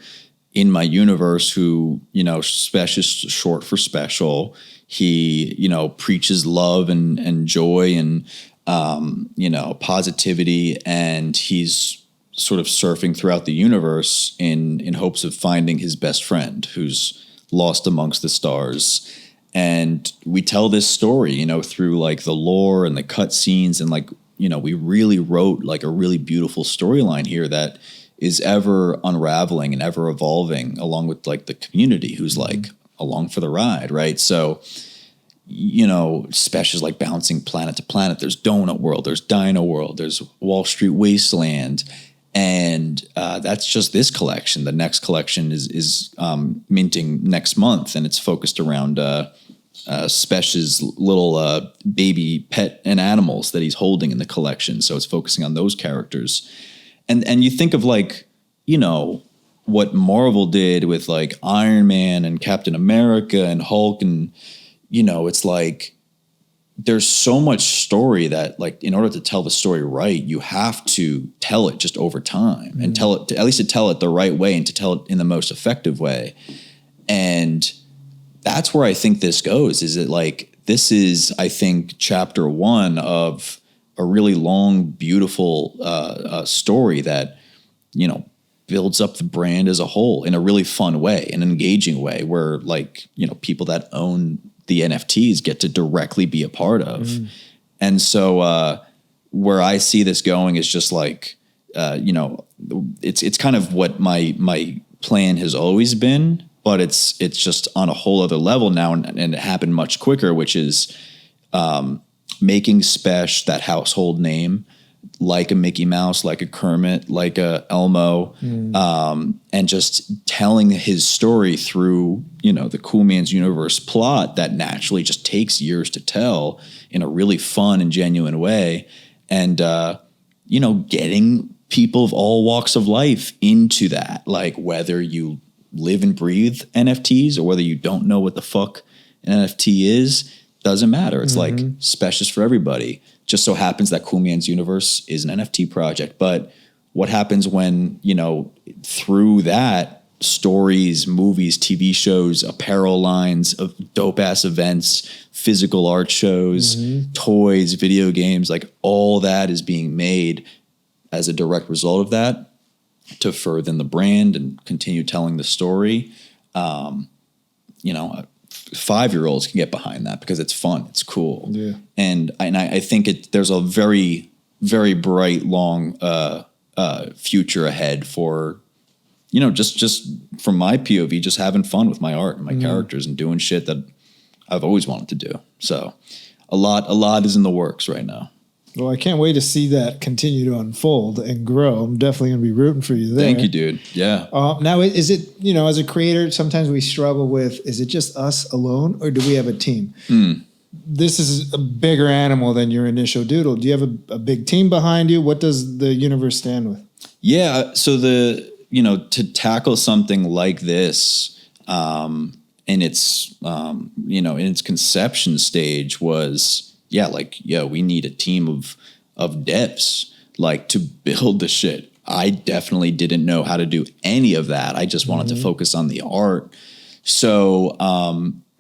in my universe, who, Spesh is short for special. He, preaches love and joy and, positivity. And he's sort of surfing throughout the universe in hopes of finding his best friend who's lost amongst the stars. And we tell this story, through like the lore and the cut scenes. And like, we really wrote like a really beautiful storyline here that is ever unraveling and ever evolving, along with like the community who's like along for the ride, right? So, Spesh is like bouncing planet to planet. There's Donut World, there's Dino World, there's Wall Street Wasteland, and that's just this collection. The next collection is minting next month, and it's focused around Spesh's little baby pet and animals that he's holding in the collection. So it's focusing on those characters. And you think of like, what Marvel did with like Iron Man and Captain America and Hulk, and, it's like there's so much story that like in order to tell the story right, you have to tell it just over time and tell it at least to tell it the right way and to tell it in the most effective way. And that's where I think this goes, is it like this is, I think, chapter one of a really long, beautiful story that, you know, builds up the brand as a whole in a really fun way, an engaging way, where like, you know, people that own the NFTs get to directly be a part of. And so where I see this going is just like, you know, it's kind of what my plan has always been, but it's just on a whole other level now, and it happened much quicker, which is making Spesh that household name, like a Mickey Mouse, like a Kermit, like a Elmo, and just telling his story through, you know, the Cool Man's Universe plot that naturally just takes years to tell in a really fun and genuine way. And, you know, getting people of all walks of life into that, like whether you live and breathe NFTs or whether you don't know what the fuck an NFT is, doesn't matter. It's like Spesh is for everybody. Just so happens that Cool Man's Universe is an NFT project. But what happens when, you know, through that, stories, movies, TV shows, apparel lines of dope ass events, physical art shows, toys, video games, like all that is being made as a direct result of that to further the brand and continue telling the story. You know, 5-year-olds can get behind that because it's fun, it's cool. Yeah. And I think there's a very, very bright, long future ahead for, you know, just from my POV, just having fun with my art and my characters and doing shit that I've always wanted to do. So a lot is in the works right now. Well, I can't wait to see that continue to unfold and grow. I'm definitely going to be rooting for you there. Thank you, dude. Yeah. Now, is it, you know, as a creator, sometimes we struggle with, is it just us alone or do we have a team? This is a bigger animal than your initial doodle. Do you have a big team behind you? What does the universe stand with? Yeah. So you know, to tackle something like this, in its, you know, in its conception stage was, we need a team of devs, like, to build the shit. I definitely didn't know how to do any of that. I just wanted to focus on the art. So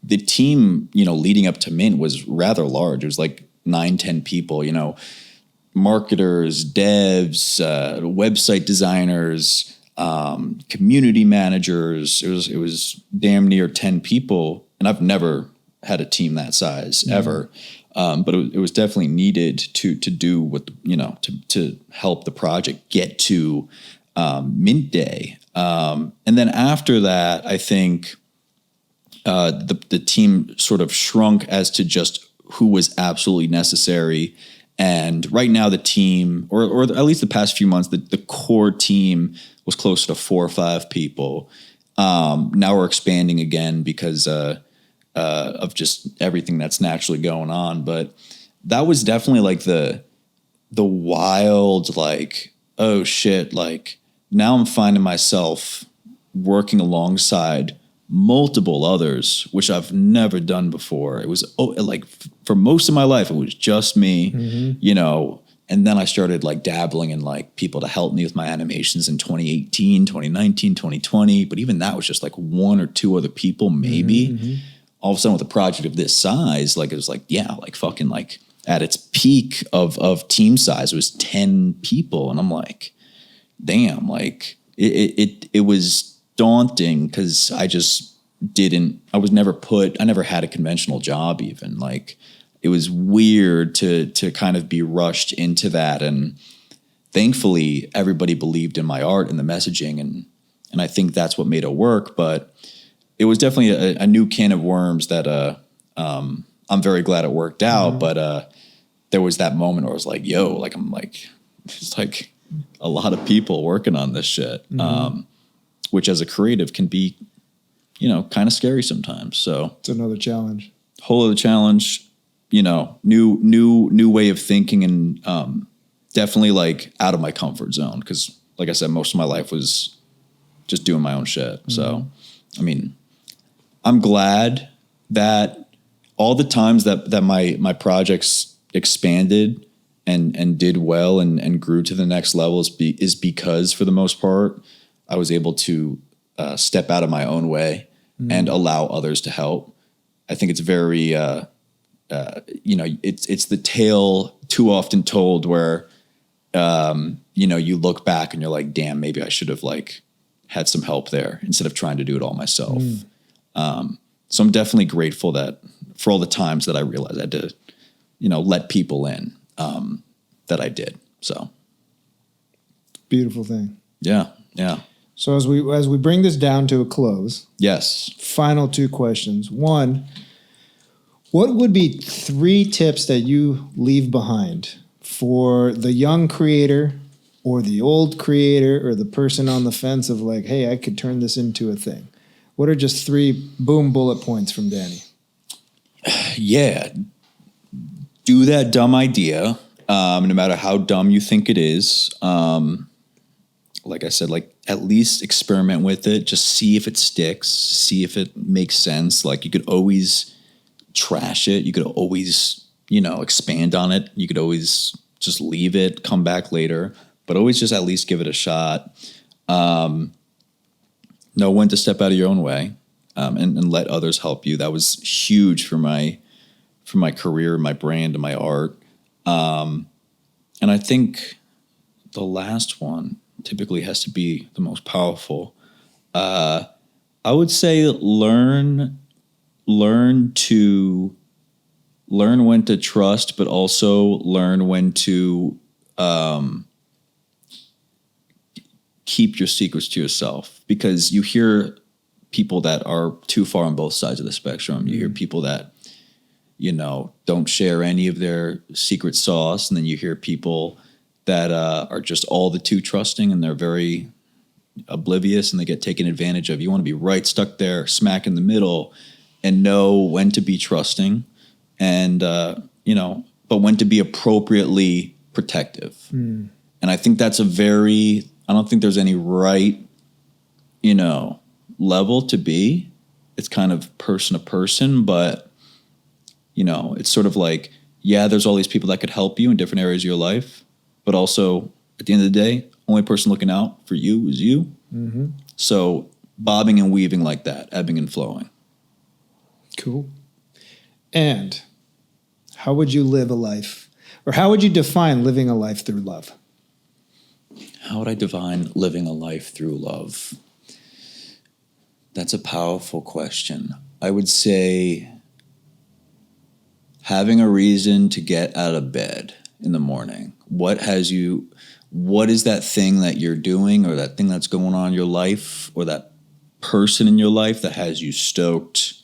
the team, you know, leading up to Mint was rather large. It was like 9-10 people, you know, marketers, devs, website designers, community managers. It was damn near 10 people. And I've never had a team that size ever. But it was definitely needed to do what, you know, to help the project get to Mint Day. And then after that, I think the team sort of shrunk as to just who was absolutely necessary. And right now the team, or at least the past few months, the core team was closer to 4 or 5 people. Now we're expanding again because of just everything that's naturally going on. But that was definitely like the wild, like, oh shit, like now I'm finding myself working alongside multiple others, which I've never done before. It was like for most of my life, it was just me, you know, and then I started like dabbling in like people to help me with my animations in 2018, 2019, 2020. But even that was just like 1 or 2 other people, maybe. All of a sudden with a project of this size, like it was like, yeah, like fucking like at its peak of team size, it was 10 people. And I'm like, damn, like it was daunting because I never had a conventional job even. Like it was weird to kind of be rushed into that. And thankfully everybody believed in my art and the messaging. And I think that's what made it work. But it was definitely a new can of worms that I'm very glad it worked out. But there was that moment where I was like, yo, like I'm like, it's like a lot of people working on this shit, which as a creative can be, you know, kind of scary sometimes. So it's another challenge. Whole other challenge, you know, new way of thinking, and definitely like out of my comfort zone. Cause like I said, most of my life was just doing my own shit. So, I mean, I'm glad that all the times that my projects expanded and did well and grew to the next level is because for the most part, I was able to step out of my own way and allow others to help. I think it's very it's the tale too often told where, you look back and you're like, damn, maybe I should have like had some help there instead of trying to do it all myself. So I'm definitely grateful for all the times that I realized I had to, let people in, that I did. So. Beautiful thing. Yeah. Yeah. So as we bring this down to a close. Yes. Final 2 questions. 1, what would be 3 tips that you leave behind for the young creator or the old creator or the person on the fence of like, hey, I could turn this into a thing? What are just 3 boom bullet points from Danny? Yeah. Do that dumb idea, no matter how dumb you think it is. Like I said, like at least experiment with it. Just see if it sticks. See if it makes sense. Like you could always trash it. You could always, expand on it. You could always just leave it, come back later, but always just at least give it a shot. Know when to step out of your own way, and let others help you. That was huge for my career, my brand, and my art. And I think the last one typically has to be the most powerful. I would say learn when to trust, but also learn when to keep your secrets to yourself, because you hear people that are too far on both sides of the spectrum. You hear people that, don't share any of their secret sauce. And then you hear people that are just all the too trusting, and they're very oblivious and they get taken advantage of. You want to be right stuck there, smack in the middle, and know when to be trusting and, but when to be appropriately protective. And I think that's I don't think there's any right, level to be. It's kind of person to person, but, it's sort of like, yeah, there's all these people that could help you in different areas of your life, but also at the end of the day, only person looking out for you is you. Mm-hmm. So bobbing and weaving like that, ebbing and flowing. Cool. And how would you live a life, or how would you define living a life through love? How would I define living a life through love? That's a powerful question. I would say having a reason to get out of bed in the morning. What is that thing that you're doing, or that thing that's going on in your life, or that person in your life that has you stoked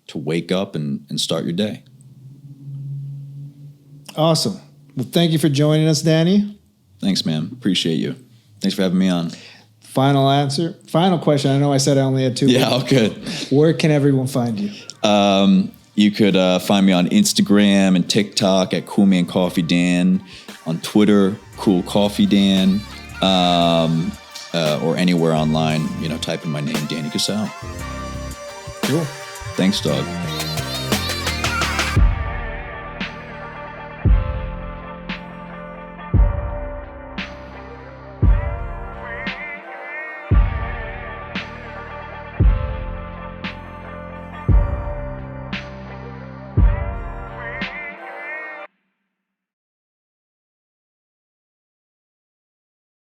to wake up and start your day? Awesome. Well, thank you for joining us, Danny. Thanks, man. Appreciate you. Thanks for having me on. Final question. I know I said I only had 2. Yeah, all good. Where can everyone find you? You could find me on Instagram and TikTok at Cool Man Coffee Dan, on Twitter, Cool Coffee Dan, or anywhere online, type in my name, Danny Casale. Cool. Thanks, dog.